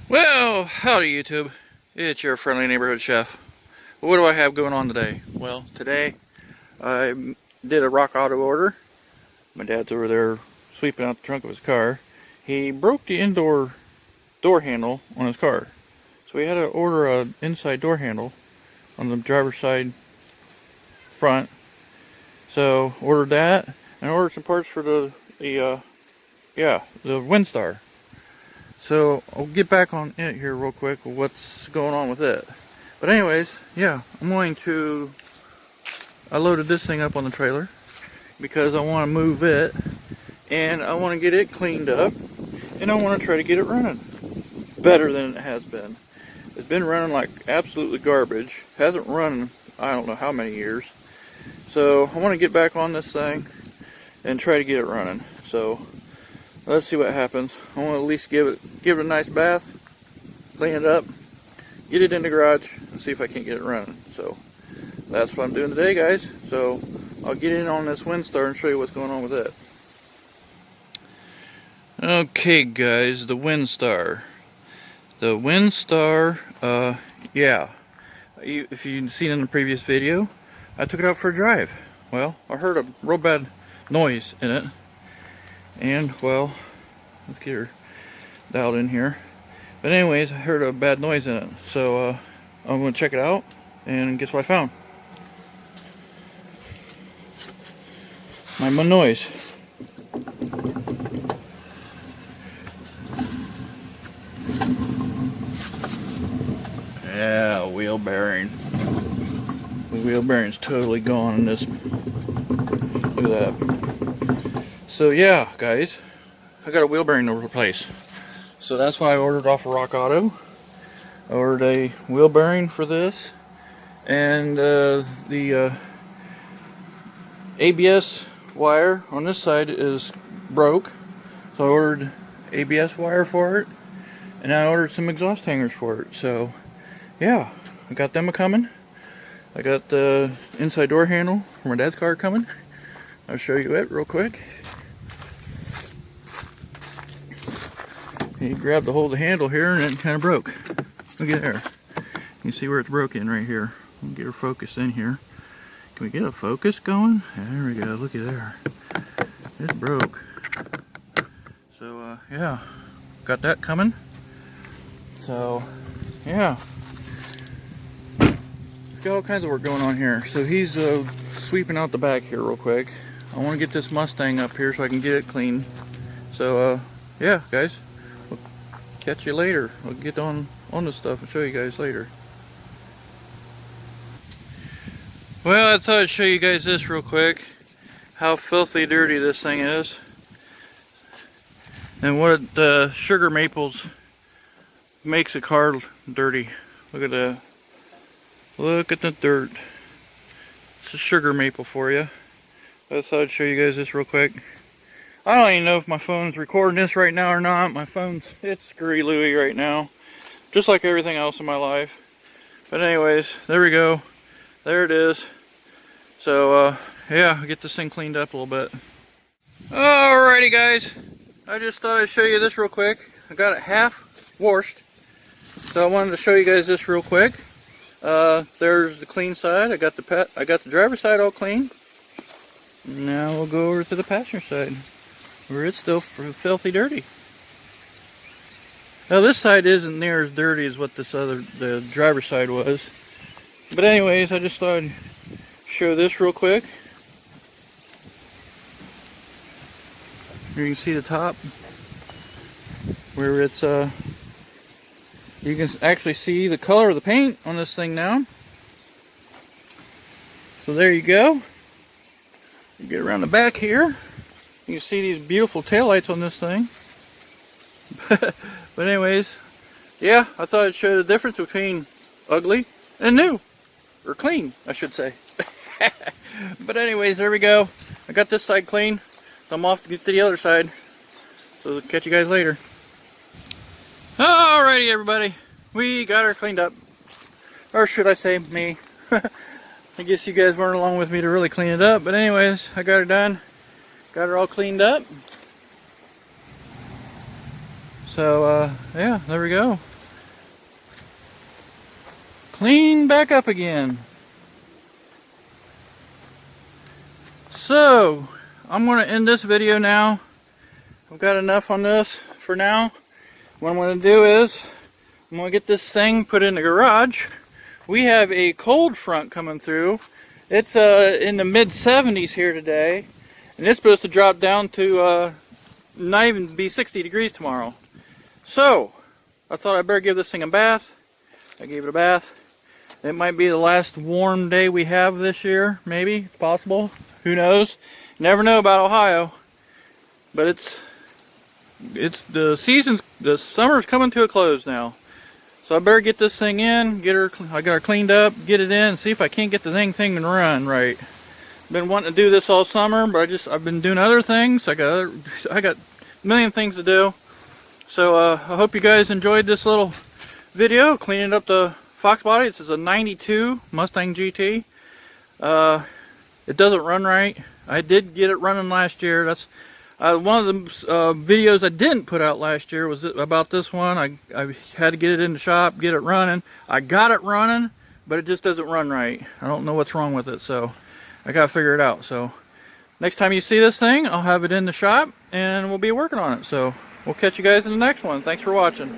Well, howdy YouTube. It's your friendly neighborhood chef. What do I have going on today? Well, today I did a rock auto order. My dad's over there sweeping out the trunk of his car. He broke the indoor door handle on his car. So we had to order an inside door handle on the driver's side front. So ordered that and ordered some parts for the Windstar. So I'll get back on it here real quick with what's going on with it. But anyways, yeah, I loaded this thing up on the trailer because I want to move it and I want to get it cleaned up and I want to try to get it running better than it has been. It's been running like absolutely garbage. Hasn't run I don't know how many years. So I want to get back on this thing and try to get it running. So let's see what happens. I want to at least give it a nice bath, clean it up, get it in the garage, and see if I can't get it running. So that's what I'm doing today, guys. So I'll get in on this Windstar and show you what's going on with it. Okay, guys, the Windstar. The Windstar, yeah. If you've seen in the previous video, I took it out for a drive. Well, I heard a real bad noise in it. And, well, let's get her dialed in here. But anyways, I heard a bad noise in it. So, I'm going to check it out. And guess what I found? My noise. Yeah, wheel bearing. The wheel bearing's totally gone in this. Look at that. So yeah, guys, I got a wheel bearing to replace. So that's why I ordered off of Rock Auto. I ordered a wheel bearing for this, and the ABS wire on this side is broke. So I ordered ABS wire for it, and I ordered some exhaust hangers for it. So yeah, I got them coming. I got the inside door handle for my dad's car coming. I'll show you it real quick. He grabbed the hold of the handle here and it kind of broke. Look at there. You can see where it's broken right here. We'll get her focused in here. Can we get a focus going? There we go. Look at there. It's broke. So, yeah. Got that coming. So, yeah. Got all kinds of work going on here. So he's sweeping out the back here real quick. I want to get this Mustang up here so I can get it clean. So, yeah, guys. Catch you later. I'll get on this stuff and show you guys later. Well, I thought I'd show you guys this real quick. How filthy dirty this thing is. And what the sugar maples makes a car dirty. Look at that. Look at the dirt. It's a sugar maple for you. I thought I'd show you guys this real quick. I don't even know if my phone's recording this right now or not. It's screwy right now. Just like everything else in my life. But anyways, there we go. There it is. So, yeah, I'll get this thing cleaned up a little bit. Alrighty, guys. I just thought I'd show you this real quick. I got it half washed. So I wanted to show you guys this real quick. There's the clean side. I got the driver's side all clean. Now we'll go over to the passenger side, where it's still filthy dirty. Now this side isn't near as dirty as what the driver's side was. But anyways, I just thought I'd show this real quick. Here you can see the top, where it's you can actually see the color of the paint on this thing now. So there you go. You get around the back here. You can see these beautiful taillights on this thing. But anyways, yeah, I thought I'd show the difference between ugly and new. Or clean, I should say. But anyways, there we go. I got this side clean. So I'm off to get to the other side. So catch you guys later. Alrighty, everybody. We got her cleaned up. Or should I say, me. I guess you guys weren't along with me to really clean it up. But anyways, I got her done. Got her all cleaned up. So, yeah, there we go. clean back up again. So, I'm going to end this video now. I've got enough on this for now. What I'm going to do is, I'm going to get this thing put in the garage. We have a cold front coming through. It's in the mid-70s here today. And it's supposed to drop down to not even be 60 degrees tomorrow. So, I thought I'd better give this thing a bath. I gave it a bath. It might be the last warm day we have this year, maybe. It's possible. Who knows? Never know about Ohio. But it's the summer's coming to a close now. So I better get this thing in, I got her cleaned up, get it in, see if I can't get the thing to run right. Been wanting to do this all summer, but I've been doing other things. I got a million things to do. So I hope you guys enjoyed this little video cleaning up the Fox body. This is a 92 Mustang GT. It doesn't run right. I did get it running last year. That's one of the videos I didn't put out last year was about this one. I had to get it in the shop, get it running. I got it running, but it just doesn't run right. I don't know what's wrong with it, so I gotta figure it out. So next time you see this thing, I'll have it in the shop and we'll be working on it. So we'll catch you guys in the next one. Thanks for watching.